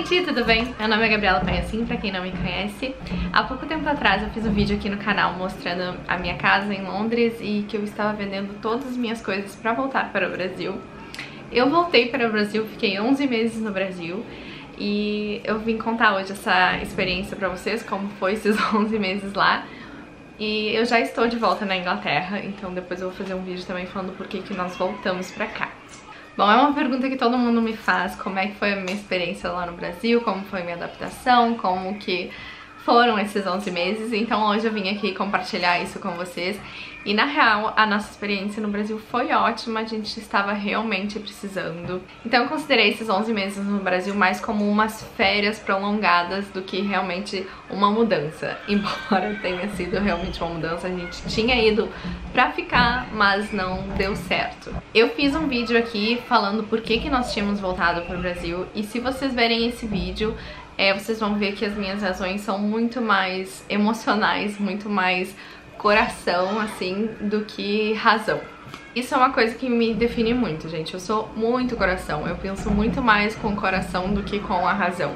gente, tudo bem? Meu nome é Gabriela Panhacin, pra quem não me conhece. Há pouco tempo atrás eu fiz um vídeo aqui no canal mostrando a minha casa em Londres e que eu estava vendendo todas as minhas coisas pra voltar para o Brasil. Eu voltei para o Brasil, fiquei 11 meses no Brasil e eu vim contar hoje essa experiência pra vocês, como foi esses 11 meses lá. E eu já estou de volta na Inglaterra, então depois eu vou fazer um vídeo também falando por que nós voltamos pra cá. Bom, é uma pergunta que todo mundo me faz, como é que foi a minha experiência lá no Brasil, como foi a minha adaptação, como que foram esses 11 meses, então hoje eu vim aqui compartilhar isso com vocês. E na real, a nossa experiência no Brasil foi ótima, a gente estava realmente precisando. Então eu considerei esses 11 meses no Brasil mais como umas férias prolongadas do que realmente uma mudança. Embora tenha sido realmente uma mudança, a gente tinha ido pra ficar, mas não deu certo. Eu fiz um vídeo aqui falando por que nós tínhamos voltado pro Brasil, e se vocês verem esse vídeo, vocês vão ver que as minhas razões são muito mais emocionais, muito mais coração, assim, do que razão. Isso é uma coisa que me define muito, gente. Eu sou muito coração, eu penso muito mais com o coração do que com a razão.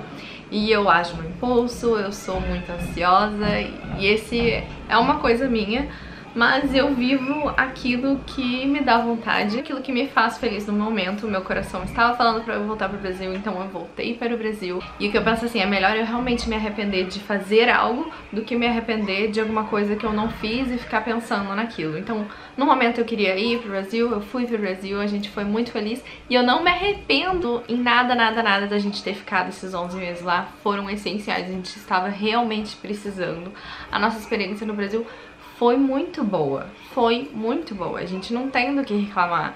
E eu ajo no impulso, eu sou muito ansiosa, e esse é uma coisa minha. Mas eu vivo aquilo que me dá vontade, aquilo que me faz feliz no momento. O meu coração estava falando pra eu voltar pro Brasil, então eu voltei para o Brasil. E o que eu penso assim, é melhor eu realmente me arrepender de fazer algo do que me arrepender de alguma coisa que eu não fiz e ficar pensando naquilo. Então, no momento eu queria ir pro Brasil, eu fui pro Brasil, a gente foi muito feliz. E eu não me arrependo em nada da gente ter ficado esses 11 meses lá. Foram essenciais, a gente estava realmente precisando. A nossa experiência no Brasil foi muito boa, a gente não tem do que reclamar.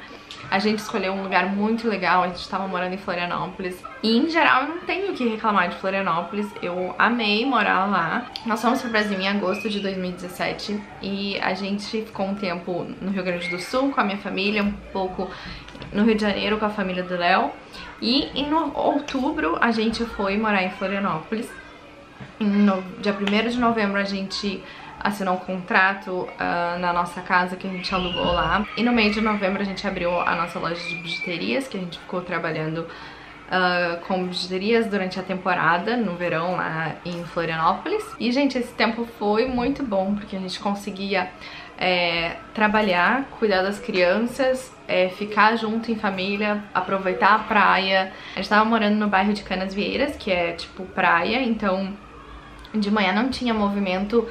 A gente escolheu um lugar muito legal, a gente estava morando em Florianópolis e em geral eu não tenho o que reclamar de Florianópolis, eu amei morar lá. Nós fomos pro Brasil em agosto de 2017 e a gente ficou um tempo no Rio Grande do Sul com a minha família, um pouco no Rio de Janeiro com a família do Léo, e em outubro a gente foi morar em Florianópolis. No dia 1º de novembro a gente assinou um contrato na nossa casa que a gente alugou lá. E no meio de novembro a gente abriu a nossa loja de bijuterias, que a gente ficou trabalhando com bijuterias durante a temporada, no verão lá em Florianópolis. E, gente, esse tempo foi muito bom, porque a gente conseguia trabalhar, cuidar das crianças, ficar junto em família, aproveitar a praia. A gente tava morando no bairro de Canasvieiras, que é tipo praia, então de manhã não tinha movimento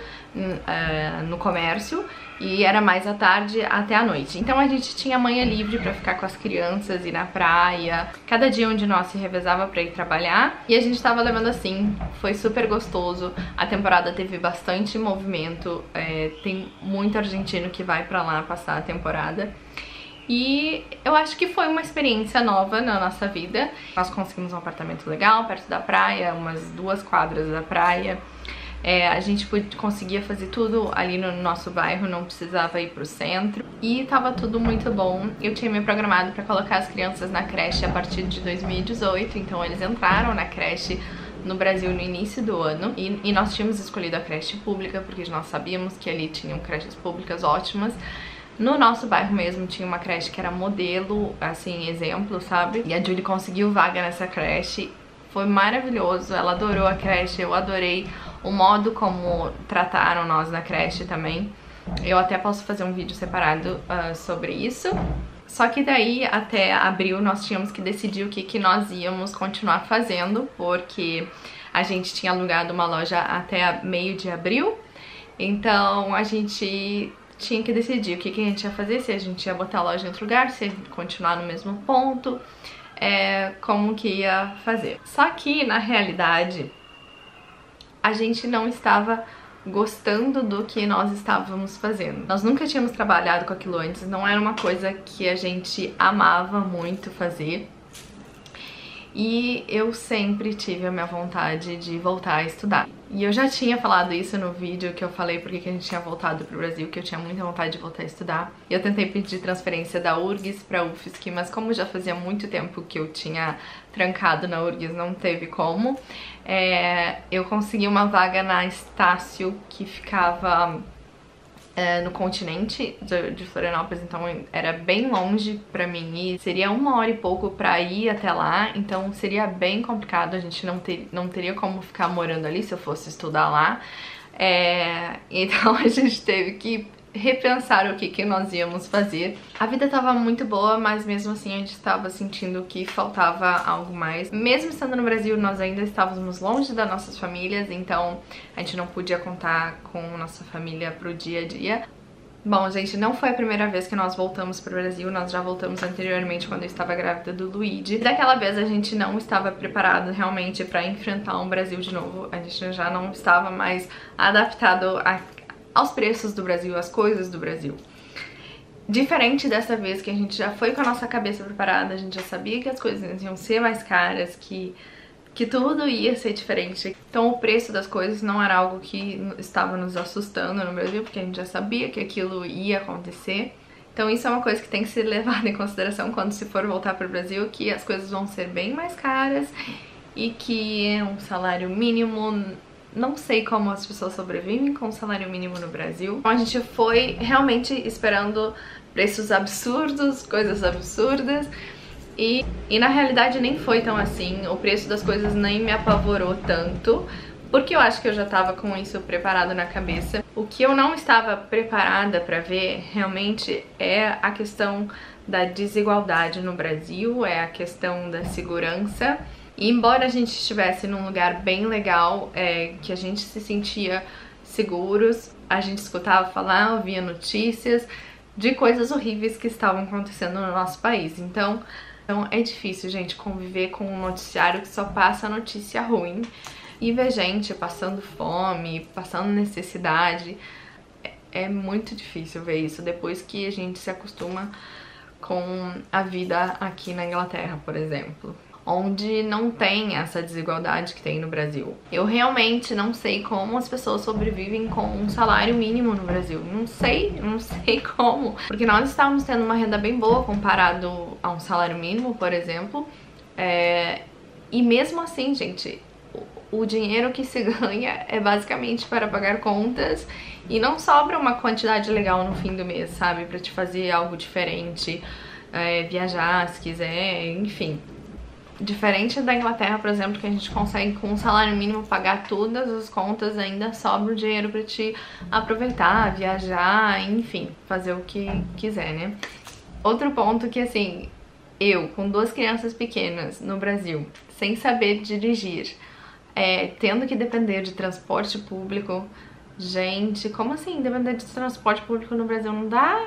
no comércio e era mais à tarde até à noite. Então a gente tinha manhã livre pra ficar com as crianças, ir na praia. Cada dia um de nós se revezava pra ir trabalhar e a gente tava levando assim, foi super gostoso. A temporada teve bastante movimento, tem muito argentino que vai pra lá passar a temporada. E eu acho que foi uma experiência nova na nossa vida. Nós conseguimos um apartamento legal perto da praia, umas 2 quadras da praia. A gente conseguia fazer tudo ali no nosso bairro, não precisava ir pro centro. E tava tudo muito bom. Eu tinha me programado pra colocar as crianças na creche a partir de 2018, então eles entraram na creche no Brasil no início do ano. E nós tínhamos escolhido a creche pública, porque nós sabíamos que ali tinham creches públicas ótimas. No nosso bairro mesmo tinha uma creche que era modelo, assim, exemplo, sabe? E a Julie conseguiu vaga nessa creche. Foi maravilhoso, ela adorou a creche, eu adorei o modo como trataram nós na creche também. Eu até posso fazer um vídeo separado sobre isso. Só que daí, até abril, nós tínhamos que decidir o que nós íamos continuar fazendo, porque a gente tinha alugado uma loja até meio de abril. Então a gente tinha que decidir o que a gente ia fazer, se a gente ia botar a loja em outro lugar, se ia continuar no mesmo ponto, como que ia fazer. Só que, na realidade, a gente não estava gostando do que nós estávamos fazendo. Nós nunca tínhamos trabalhado com aquilo antes, não era uma coisa que a gente amava muito fazer. E eu sempre tive a minha vontade de voltar a estudar. E eu já tinha falado isso no vídeo que eu falei porque que a gente tinha voltado pro Brasil, que eu tinha muita vontade de voltar a estudar. Eu tentei pedir transferência da URGS pra UFSC, mas como já fazia muito tempo que eu tinha trancado na URGS, não teve como. Eu consegui uma vaga na Estácio, que ficava no continente de Florianópolis, então era bem longe pra mim ir. Seria 1 hora e pouco pra ir até lá, então seria bem complicado, a gente não teria como ficar morando ali se eu fosse estudar lá. Então a gente teve que repensar o que nós íamos fazer. A vida tava muito boa, mas mesmo assim a gente estava sentindo que faltava algo mais. Mesmo estando no Brasil, nós ainda estávamos longe das nossas famílias, então a gente não podia contar com nossa família pro dia a dia. Bom, gente, não foi a primeira vez que nós voltamos pro Brasil, nós já voltamos anteriormente quando eu estava grávida do Luigi. Daquela vez a gente não estava preparado realmente pra enfrentar um Brasil de novo, a gente já não estava mais adaptado aos preços do Brasil, às coisas do Brasil. Diferente dessa vez que a gente já foi com a nossa cabeça preparada, a gente já sabia que as coisas iam ser mais caras, que tudo ia ser diferente. Então o preço das coisas não era algo que estava nos assustando no Brasil, porque a gente já sabia que aquilo ia acontecer. Então isso é uma coisa que tem que ser levada em consideração quando se for voltar para o Brasil, que as coisas vão ser bem mais caras e que um salário mínimo... Não sei como as pessoas sobrevivem com o salário mínimo no Brasil. Então a gente foi realmente esperando preços absurdos, coisas absurdas. E na realidade nem foi tão assim. O preço das coisas nem me apavorou tanto, porque eu acho que eu já tava com isso preparado na cabeça. O que eu não estava preparada pra ver realmente é a questão da desigualdade no Brasil, é a questão da segurança. E embora a gente estivesse num lugar bem legal, que a gente se sentia seguros, a gente escutava falar, ouvia notícias de coisas horríveis que estavam acontecendo no nosso país. Então é difícil, gente, conviver com um noticiário que só passa notícia ruim e ver gente passando fome, passando necessidade. É muito difícil ver isso depois que a gente se acostuma com a vida aqui na Inglaterra, por exemplo, onde não tem essa desigualdade que tem no Brasil. Eu realmente não sei como as pessoas sobrevivem com um salário mínimo no Brasil. Não sei como. Porque nós estávamos tendo uma renda bem boa comparado a um salário mínimo, por exemplo. E mesmo assim, gente, o dinheiro que se ganha é basicamente para pagar contas e não sobra uma quantidade legal no fim do mês, sabe? Pra te fazer algo diferente, viajar se quiser, enfim. Diferente da Inglaterra, por exemplo, que a gente consegue com um salário mínimo pagar todas as contas, ainda sobra o dinheiro pra te aproveitar, viajar, enfim, fazer o que quiser, né? Outro ponto que, assim, eu com 2 crianças pequenas no Brasil, sem saber dirigir, tendo que depender de transporte público, gente, como assim depender de transporte público no Brasil? Não dá?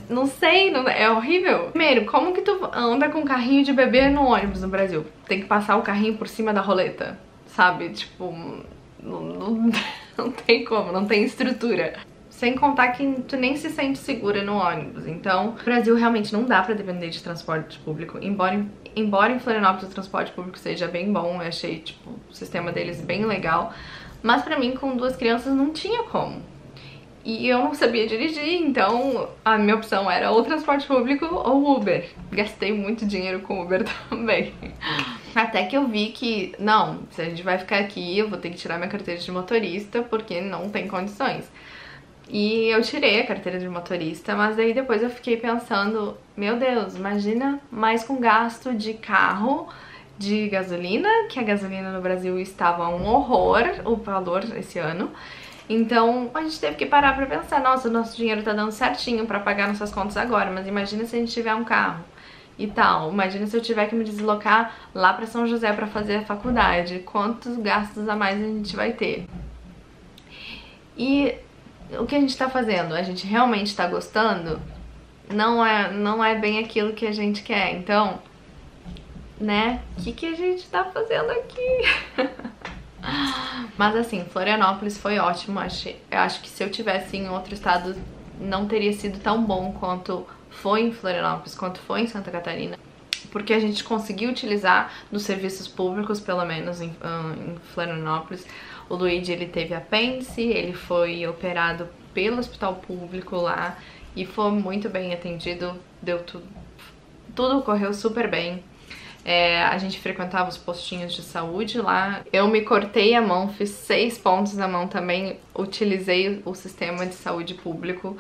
Não sei, é horrível. Primeiro, como que tu anda com carrinho de bebê no ônibus no Brasil? Tem que passar o carrinho por cima da roleta, sabe? Tipo, não tem como, não tem estrutura. Sem contar que tu nem se sente segura no ônibus. Então, o Brasil realmente não dá pra depender de transporte público. Embora em Florianópolis o transporte público seja bem bom, eu achei, tipo, o sistema deles bem legal. Mas pra mim, com 2 crianças, não tinha como. E eu não sabia dirigir, então a minha opção era ou transporte público ou Uber. Gastei muito dinheiro com Uber também. Até que eu vi que, não, se a gente vai ficar aqui, eu vou ter que tirar minha carteira de motorista, porque não tem condições. E eu tirei a carteira de motorista, mas aí depois eu fiquei pensando, meu Deus, imagina mais com gasto de carro, de gasolina, que a gasolina no Brasil estava um horror, o valor esse ano. Então a gente teve que parar pra pensar, nossa, o nosso dinheiro tá dando certinho pra pagar nossas contas agora, mas imagina se a gente tiver um carro e tal, imagina se eu tiver que me deslocar lá pra São José pra fazer a faculdade, quantos gastos a mais a gente vai ter? E o que a gente tá fazendo? A gente realmente tá gostando? Não é bem aquilo que a gente quer, então, né, o que a gente tá fazendo aqui? Mas assim, Florianópolis foi ótimo. Eu acho que se eu tivesse em outro estado não teria sido tão bom quanto foi em Florianópolis, quanto foi em Santa Catarina, porque a gente conseguiu utilizar dos serviços públicos, pelo menos em Florianópolis. O Luigi, ele teve apêndice, ele foi operado pelo hospital público lá e foi muito bem atendido, deu tudo correu super bem. A gente frequentava os postinhos de saúde lá. Eu me cortei a mão, fiz 6 pontos na mão também, utilizei o sistema de saúde público.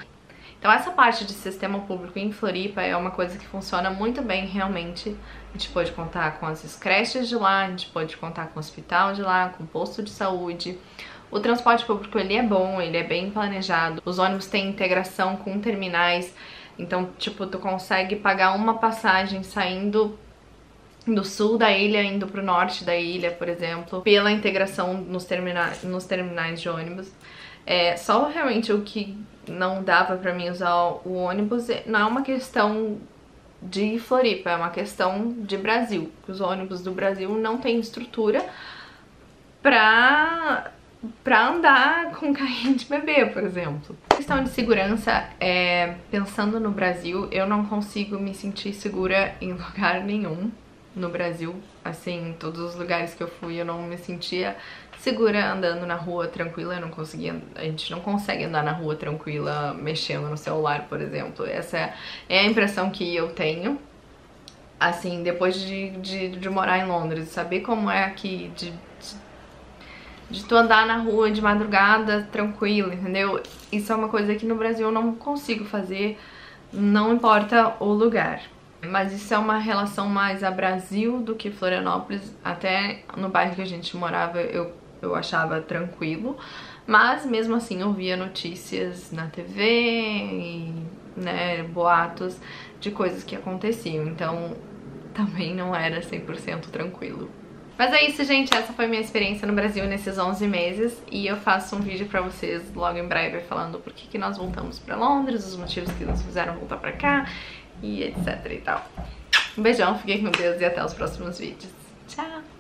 Então essa parte de sistema público em Floripa é uma coisa que funciona muito bem realmente. A gente pode contar com as creches de lá, a gente pode contar com o hospital de lá, com o posto de saúde. O transporte público ele é bom, ele é bem planejado. Os ônibus têm integração com terminais, então tipo, tu consegue pagar uma passagem saindo do sul da ilha, indo pro norte da ilha, por exemplo, pela integração nos terminais de ônibus. Só realmente o que não dava pra mim usar o ônibus não é uma questão de Floripa, é uma questão de Brasil. Os ônibus do Brasil não têm estrutura pra andar com carrinho de bebê, por exemplo. A questão de segurança, pensando no Brasil, eu não consigo me sentir segura em lugar nenhum no Brasil. Assim, em todos os lugares que eu fui eu não me sentia segura andando na rua tranquila, eu não conseguia, a gente não consegue andar na rua tranquila mexendo no celular, por exemplo. Essa é a impressão que eu tenho, assim, depois de morar em Londres, saber como é aqui, de tu andar na rua de madrugada tranquilo, entendeu? Isso é uma coisa que no Brasil eu não consigo fazer, não importa o lugar. Mas isso é uma relação mais a Brasil do que Florianópolis. Até no bairro que a gente morava eu achava tranquilo, mas mesmo assim eu via notícias na TV e, né, boatos de coisas que aconteciam, então também não era 100% tranquilo. Mas é isso, gente, essa foi minha experiência no Brasil nesses 11 meses e eu faço um vídeo pra vocês logo em breve falando por que nós voltamos pra Londres, os motivos que nos fizeram voltar pra cá e etc e tal. Um beijão, fiquem com Deus e até os próximos vídeos. Tchau!